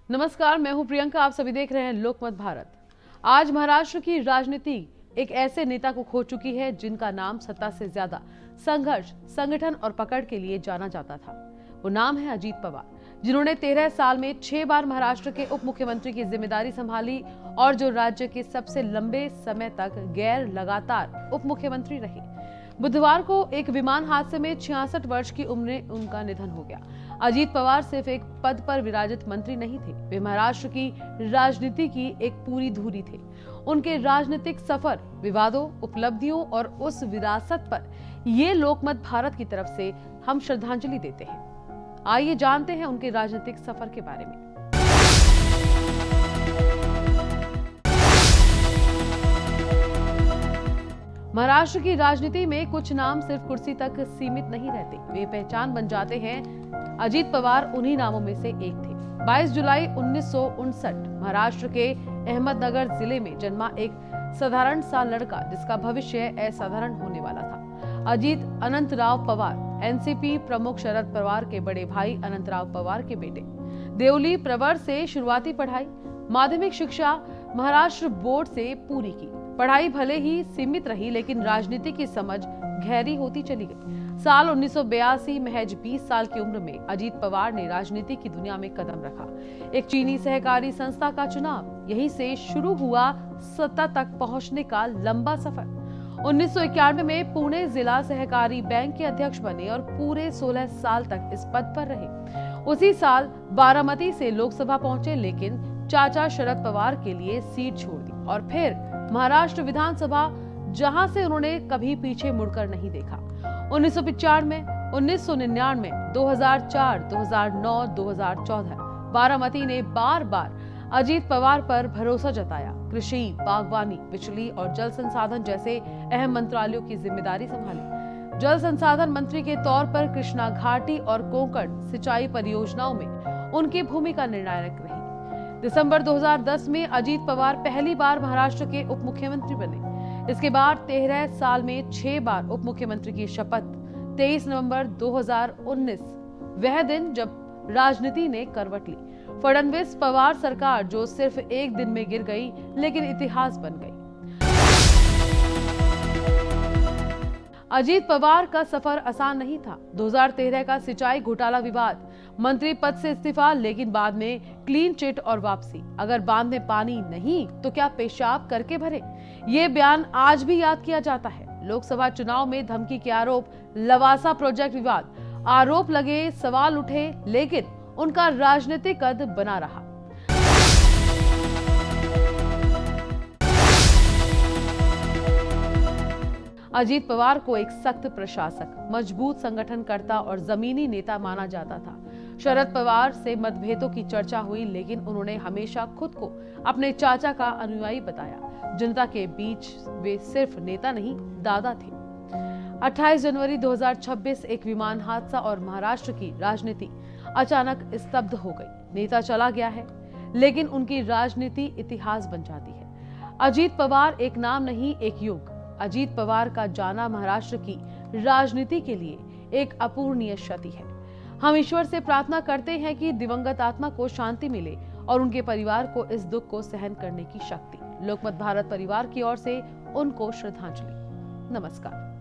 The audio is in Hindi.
नमस्कार, मैं हूं प्रियंका। आप सभी देख रहे हैं लोकमत भारत। आज महाराष्ट्र की राजनीति एक ऐसे नेता को खो चुकी है जिनका नाम सत्ता से ज्यादा संघर्ष, संगठन और पकड़ के लिए जाना जाता था। वो नाम है अजीत पवार, जिन्होंने 13 साल में 6 बार महाराष्ट्र के उप मुख्यमंत्री की जिम्मेदारी संभाली और जो राज्य के सबसे लंबे समय तक गैर लगातार उप मुख्यमंत्री रहे। बुधवार को एक विमान हादसे में 66 वर्ष की उम्र में उनका निधन हो गया। अजीत पवार सिर्फ एक पद पर विराजित मंत्री नहीं थे, वे महाराष्ट्र की राजनीति की एक पूरी धुरी थे। उनके राजनीतिक सफर, विवादों, उपलब्धियों और उस विरासत पर ये लोकमत भारत की तरफ से हम श्रद्धांजलि देते हैं। आइए जानते हैं उनके राजनीतिक सफर के बारे में। महाराष्ट्र की राजनीति में कुछ नाम सिर्फ कुर्सी तक सीमित नहीं रहते, वे पहचान बन जाते हैं। अजीत पवार उन्हीं नामों में से एक थे। 22 जुलाई 1959 महाराष्ट्र के अहमदनगर जिले में जन्मा एक साधारण सा लड़का जिसका भविष्य असाधारण होने वाला था। अजीत अनंतराव पवार एनसीपी प्रमुख शरद पवार के बड़े भाई अनंतराव पवार के बेटे। देवली प्रवर से शुरुआती पढ़ाई, माध्यमिक शिक्षा महाराष्ट्र बोर्ड से पूरी की। पढ़ाई भले ही सीमित रही, लेकिन राजनीति की समझ गहरी होती चली गई। साल 1982 महज 20 साल की उम्र में अजीत पवार ने राजनीति की दुनिया में कदम रखा। एक चीनी सहकारी संस्था का चुनाव, यहीं से शुरू हुआ सत्ता तक पहुंचने का लंबा सफर। 1991 में पुणे जिला सहकारी बैंक के अध्यक्ष बने और पूरे 16 साल तक इस पद पर रहे। उसी साल बारामती से लोकसभा पहुंचे, लेकिन चाचा शरद पवार के लिए सीट छोड़ दी और फिर महाराष्ट्र विधानसभा, जहां से उन्होंने कभी पीछे मुड़कर नहीं देखा। 1995, 1999, 2004, 2009, 2014 बारामती ने बार बार अजीत पवार पर भरोसा जताया। कृषि, बागवानी, बिजली और जल संसाधन जैसे अहम मंत्रालयों की जिम्मेदारी संभाली। जल संसाधन मंत्री के तौर पर कृष्णा घाटी और कोंकण सिंचाई परियोजनाओं में उनकी भूमिका निर्णायक रही। दिसंबर 2010 में अजीत पवार पहली बार महाराष्ट्र के उप मुख्यमंत्री बने। इसके बाद 13 साल में 6 बार उप मुख्यमंत्री की शपथ। 23 नवंबर 2019 वह दिन जब राजनीति ने करवट ली। फडणवीस पवार सरकार जो सिर्फ एक दिन में गिर गई, लेकिन इतिहास बन गई। अजीत पवार का सफर आसान नहीं था। 2013 का सिंचाई घोटाला विवाद, मंत्री पद से इस्तीफा, लेकिन बाद में क्लीन चिट और वापसी। अगर बांध में पानी नहीं तो क्या पेशाब करके भरे, ये बयान आज भी याद किया जाता है। लोकसभा चुनाव में धमकी के आरोप, लवासा प्रोजेक्ट विवाद, आरोप लगे, सवाल उठे, लेकिन उनका राजनीतिक कद बना रहा। अजीत पवार को एक सख्त प्रशासक, मजबूत संगठनकर्ता और जमीनी नेता माना जाता था। शरद पवार से मतभेदों की चर्चा हुई, लेकिन उन्होंने हमेशा खुद को अपने चाचा का अनुयायी बताया। जनता के बीच वे सिर्फ नेता नहीं, दादा थे। 28 जनवरी 2026 एक विमान हादसा और महाराष्ट्र की राजनीति अचानक स्तब्ध हो गई। नेता चला गया है, लेकिन उनकी राजनीति इतिहास बन जाती है। अजीत पवार एक नाम नहीं, एक युग। अजीत पवार का जाना महाराष्ट्र की राजनीति के लिए एक अपूरणीय क्षति है। हम ईश्वर से प्रार्थना करते हैं कि दिवंगत आत्मा को शांति मिले और उनके परिवार को इस दुख को सहन करने की शक्ति। लोकमत भारत परिवार की ओर से उनको श्रद्धांजलि। नमस्कार।